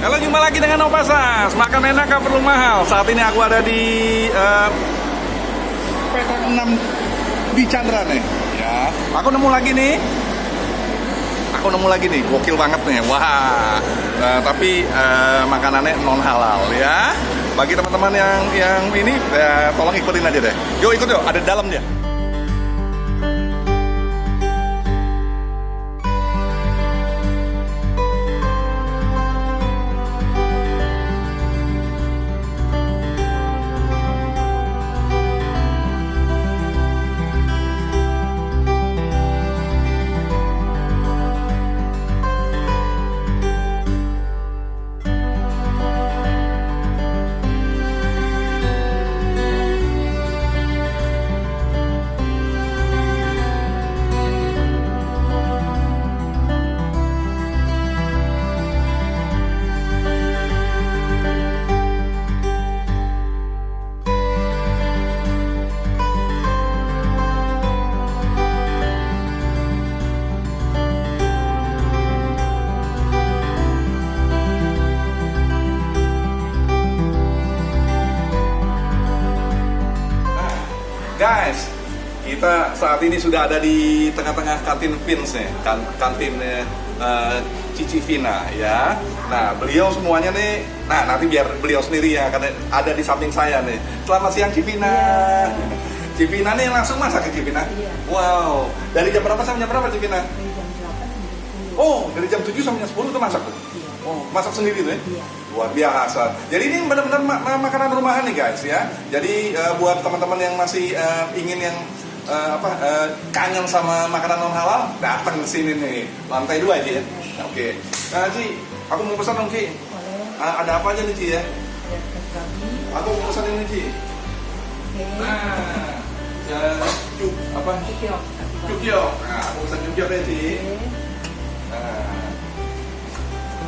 Halo, jumpa lagi dengan Opasas. Makan enak gak perlu mahal. Saat ini aku ada di petak 6 di Chandra nih. Ya, aku nemu lagi nih. Gokil banget nih. Wah. Tapi makanannya non halal ya. Bagi teman-teman yang ini, tolong ikutin aja deh. Yuk ikut yuk. Ada di dalam dia. Guys, kita saat ini sudah ada di tengah-tengah kantin Vince nih, kantin Cici Vina ya. Nah, beliau semuanya nih, nanti biar beliau sendiri ya, karena ada di samping saya nih. Selamat siang Civina. Civina nih langsung masak ke Civina? Iya. Wow, dari jam berapa sampai jam berapa Civina? Dari jam 8 sampai jam 10. Oh, dari jam 7 sampai jam 10 itu masak tuh? Iya. Oh, masak sendiri tuh ya? Iya. Luar biasa. Jadi ini benar-benar makanan rumahan nih guys ya. Jadi buat teman-teman yang masih ingin yang kangen sama makanan non halal, datang ke sini nih. Lantai 2 aja ya. Oke. Nah, Ci, aku mau pesan dong, Ci. Boleh. Ada apa aja nih, Ci ya? Ada kami. Aku mau pesan ini, Ci. Oke. Nah, Cukyok. Cukyok. Nah, aku pesan cukyok ya, Ci. Oke. Nah,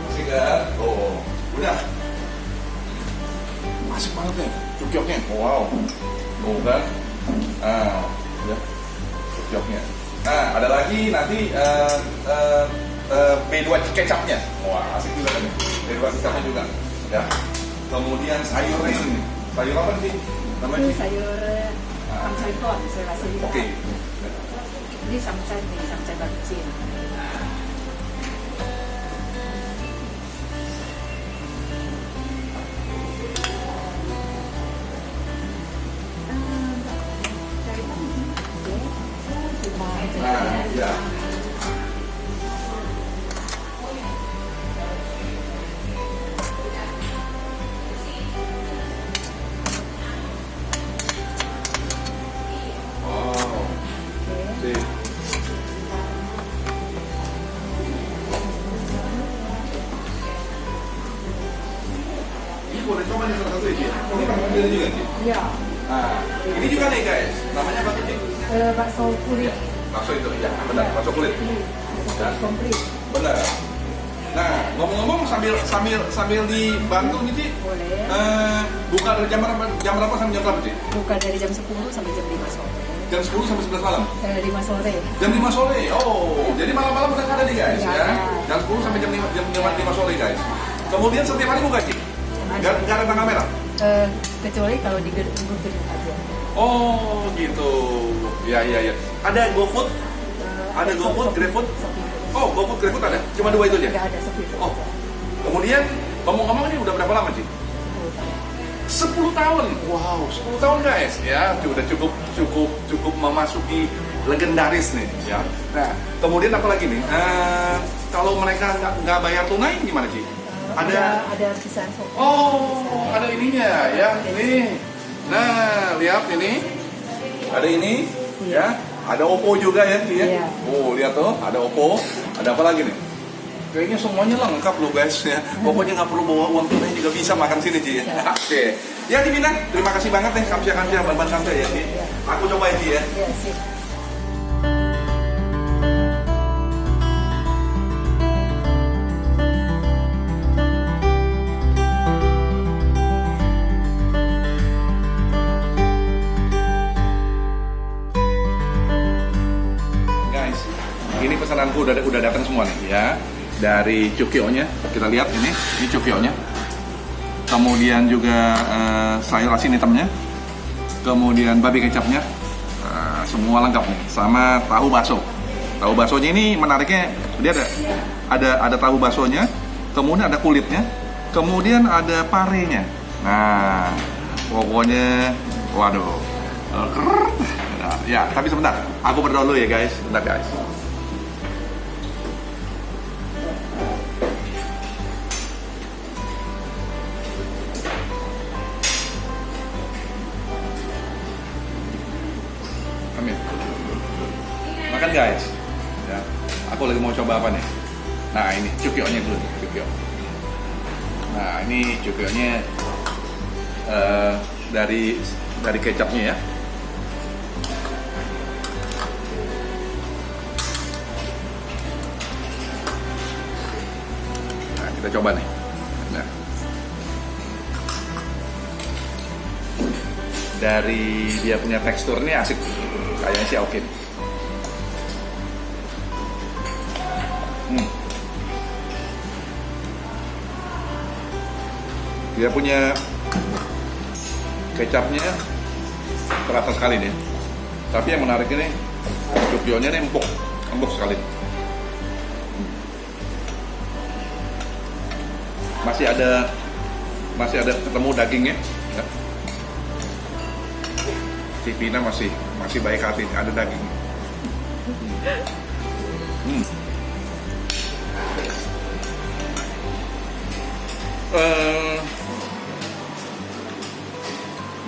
masih kan? Oh, udah. Masuk banget nih, cukyoknya. Wow. Tuh kan? Udah. Cukyoknya. Nah, ada lagi nanti B2 kecapnya. Wah, asik juga kan nih. B2 kecapnya juga. Ya. Kemudian sayurnya ini. Sayur apa sih? Namanya? Itu sayur samcai pot, sayur asli. Oke. Ini samcai nih, samcai bakcil. Nah, ya. Wow. Sih. Ini boleh coba nih salah satu ya, Ci? Ini pakai mobil juga, Ci? Iya. Nah, ini juga nih guys. Namanya apa tuh, Ci? Bakso kulit. Bakso itu, ya benar, bakso kulit. Bakso komplit. Benar. Nah, ngomong-ngomong sambil dibantu nih, Ci. Boleh. Buka dari jam berapa sampai jam berapa, Ci? Buka dari jam 10 sampai jam 5 sore. Jam 10 sampai 11 malam. 5 sore. Jam 5 sore. Oh, jadi malam-malam udah ada nih guys Iya. ya. Jam 10 sampai jam 5 sore guys. Kemudian setiap hari buka, Ci? Nggak ada tanggal merah? Kecuali kalau di gedung aja. Oh, gitu. Ya. Ada GoFood? Ada GoFood, GrabFood? Oh, GoFood, GrabFood ada? Cuma 2 itu aja? Nggak ada sepi. Oh, kemudian ngomong-ngomong ini udah berapa lama, Ci? 10 tahun. Wow, 10 tahun guys ya. Udah cukup memasuki legendaris nih ya. Nah, kemudian apa lagi nih? Kalau mereka nggak bayar tunai gimana, Ci? Ada sisaan sop. Oh, ada ininya ya. Ini. Nah, lihat ini. Ada ini ya. Ada Oppo juga ya, Ci ya. Iya. Oh, lihat tuh, ada Oppo. Ada apa lagi nih? Kayaknya semuanya lengkap loh guys ya. Pokoknya nggak perlu bawa uang tunai juga bisa makan sini, Ci ya. Oke. Ya, Civina, terima kasih banget nih kamsia ban sampai ya, Ci. Aku coba ya, Ci ya. Iya sih. Guys, ini pesananku udah datang semua nih ya. dari cukyonya, kita lihat ini cukyonya. Kemudian juga sayur asin hitamnya, kemudian babi kecapnya, semua lengkap nih, sama tahu bakso. Tahu baksonya ini menariknya, dia ada tahu baksonya, kemudian ada kulitnya, kemudian ada parenya. Nah, pokoknya, waduh, keren. Nah, ya, tapi sebentar, aku berdoa dulu ya guys, sebentar guys. Amin. Makan guys. Ya, aku lagi mau coba apa nih? Nah ini cukyonya dulu, cukyo. Nah ini cukyonya dari kecapnya ya. Nah kita coba nih. Nah. Dari dia punya tekstur ini asik, kayaknya sih oke. Dia punya kecapnya terasa sekali nih. Tapi yang menarik ini cukyonya ini empuk sekali. Masih ada ketemu dagingnya. Ya. Si Vina masih baik hati, ada daging.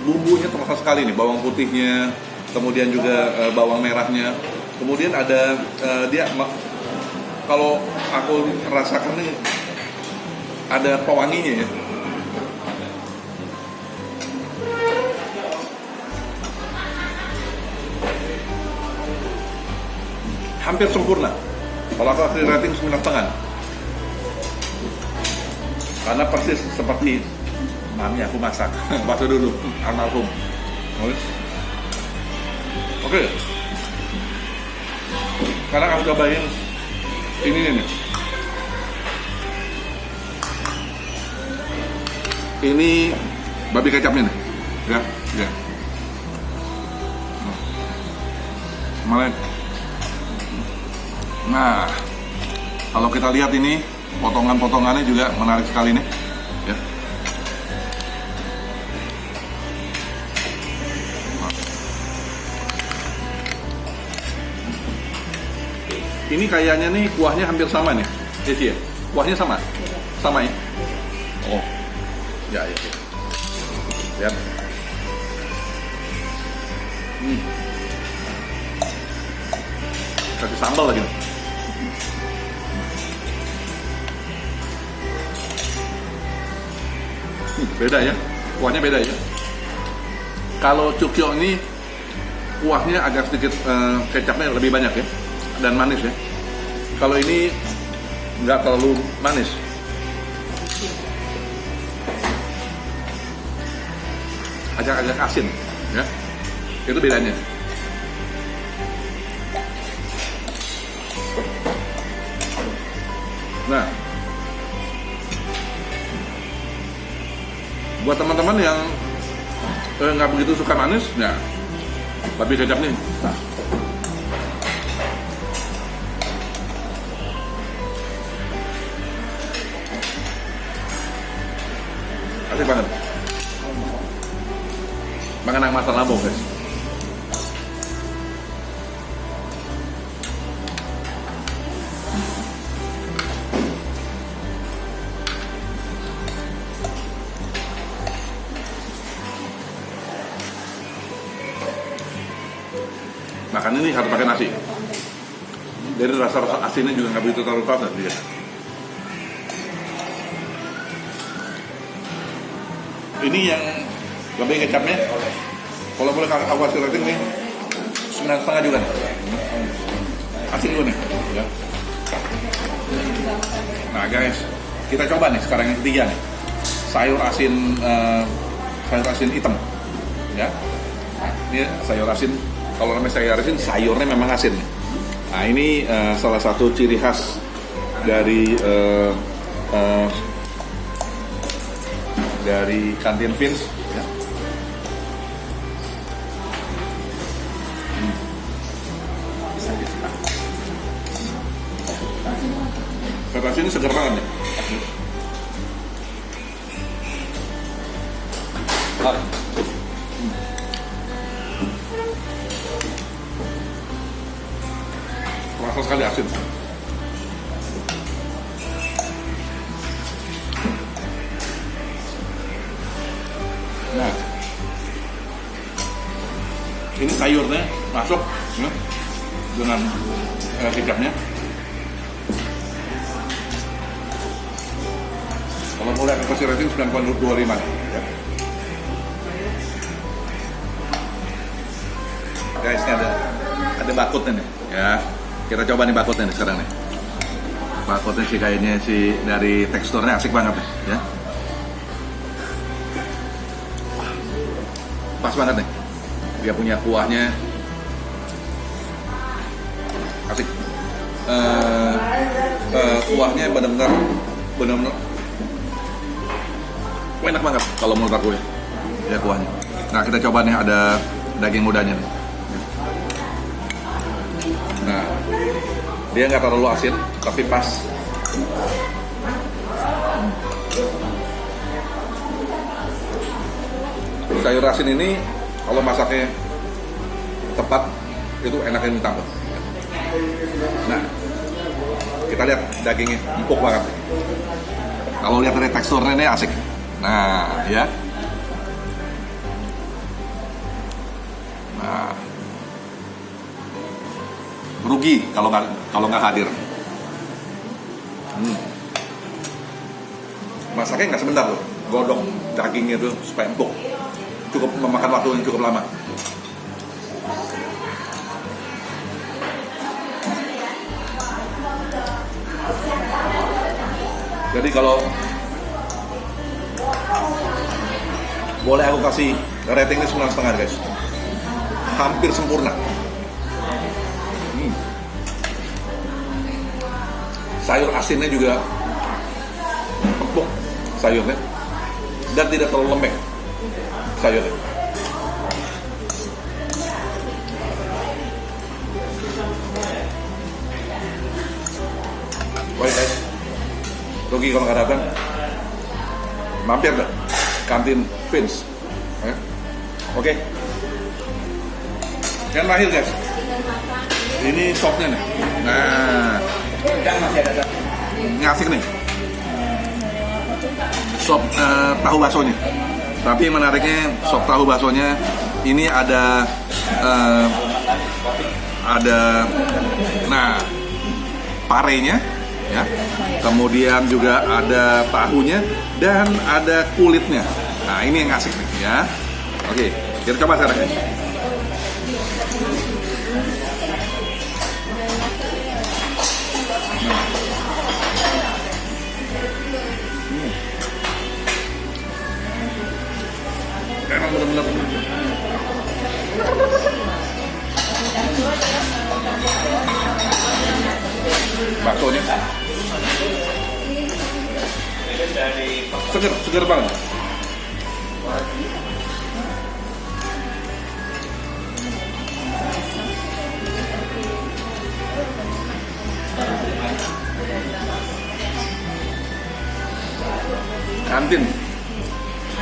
Bumbunya terasa sekali nih, bawang putihnya, kemudian juga bawang merahnya, kemudian ada kalau aku rasakan nih ada pewanginya ya. Hampir sempurna. Kalau aku kasih rating 9,5. Karena persis seperti mami aku masak waktu dulu, almarhum. Oke. Sekarang aku cobain ini nih. Ini babi kecapnya nih. Ya. Malah. Nah, kalau kita lihat ini potongan-potongannya juga menarik sekali nih, ya. Ini kayaknya nih kuahnya hampir sama nih, ya. Kuahnya sama ya. Oh, ya. Lihat. Kasih sambal lagi nih. Beda ya, kuahnya beda ya. Kalau cukyo ini kuahnya agak sedikit kecapnya lebih banyak ya, dan manis ya. Kalau ini nggak terlalu manis. Agak asin ya. Itu bedanya. Nah, buat teman-teman yang nggak begitu suka manis, ya babi kecap nih. Asik banget. Makan masak lambung guys. Makan ini harus pakai nasi. Jadi rasa asinnya juga nggak begitu terlalu kuat dia. Ini yang babi kecapnya, kalau boleh aku kasih rating nih 9,5 juga nih. Asik juga nih ya. Nah guys, kita coba nih sekarang yang ketiga nih, sayur asin hitam ya. Nah, ini sayur asin. Kalau namanya sayur asin, sayurnya memang asin. Nah ini salah satu ciri khas dari kantin Vince. Ya. Pepes ini seger banget ya. Terasa sekali asin. Nah, ini sayurnya masuk ya, dengan kecapnya. Kalau mau lihat kasih rating 9,25 ya. Guys, ini ada bakutnya nih ya. Kita coba nih bakutnya nih sekarang nih. Bakutnya sih kayaknya sih dari teksturnya asik banget nih ya. Pas banget nih. Dia punya kuahnya asik. Kuahnya benar-benar enak banget kalau menurut aku ya kuahnya. Nah, kita coba nih ada daging mudanya nih. Nah, dia nggak terlalu asin tapi pas. Sayur asin ini kalau masaknya tepat itu enaknya minta ampun. Nah, kita lihat dagingnya empuk banget. Kalau lihat dari teksturnya ini asik. Nah, ya. Nah, rugi kalau nggak hadir. Masaknya nggak sebentar loh, godok dagingnya tuh supaya empuk. Cukup memakan waktu yang cukup lama. Jadi kalau boleh aku kasih ratingnya 9,5 guys. Hampir sempurna. Sayur asinnya juga empuk sayurnya dan tidak terlalu lembek sayurnya. Baik guys, rugi kalau nggak datang. Mampir dah kantin Vince. Oke. Yang terakhir guys, ini sopnya nih. Nah, ngasih nih sop tahu baksonya. Tapi menariknya sop tahu baksonya ini ada nah parenya ya, kemudian juga ada tahunya dan ada kulitnya. Nah, ini yang asik nih ya. Oke, kita coba sekarang guys. Emang bener-bener baksonya seger banget. Kantin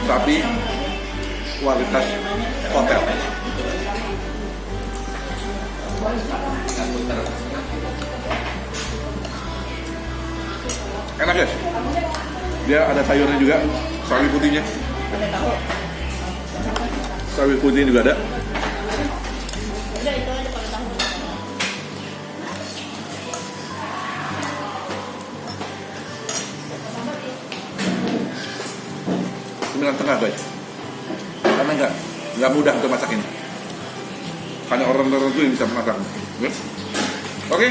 tapi kualitas hotel. Enak guys. Dia ada sayurnya juga, sawi putihnya. Sawi putihnya juga ada. Setengah guys. Karena nggak mudah untuk masak ini. Hanya orang tertentu yang bisa masak. Oke.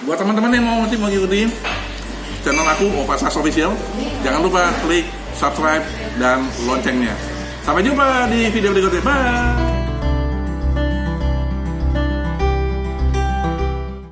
Buat teman-teman yang mau ngikutin channel aku Opa Sas Official, jangan lupa klik subscribe dan loncengnya. Sampai jumpa di video berikutnya. Bye.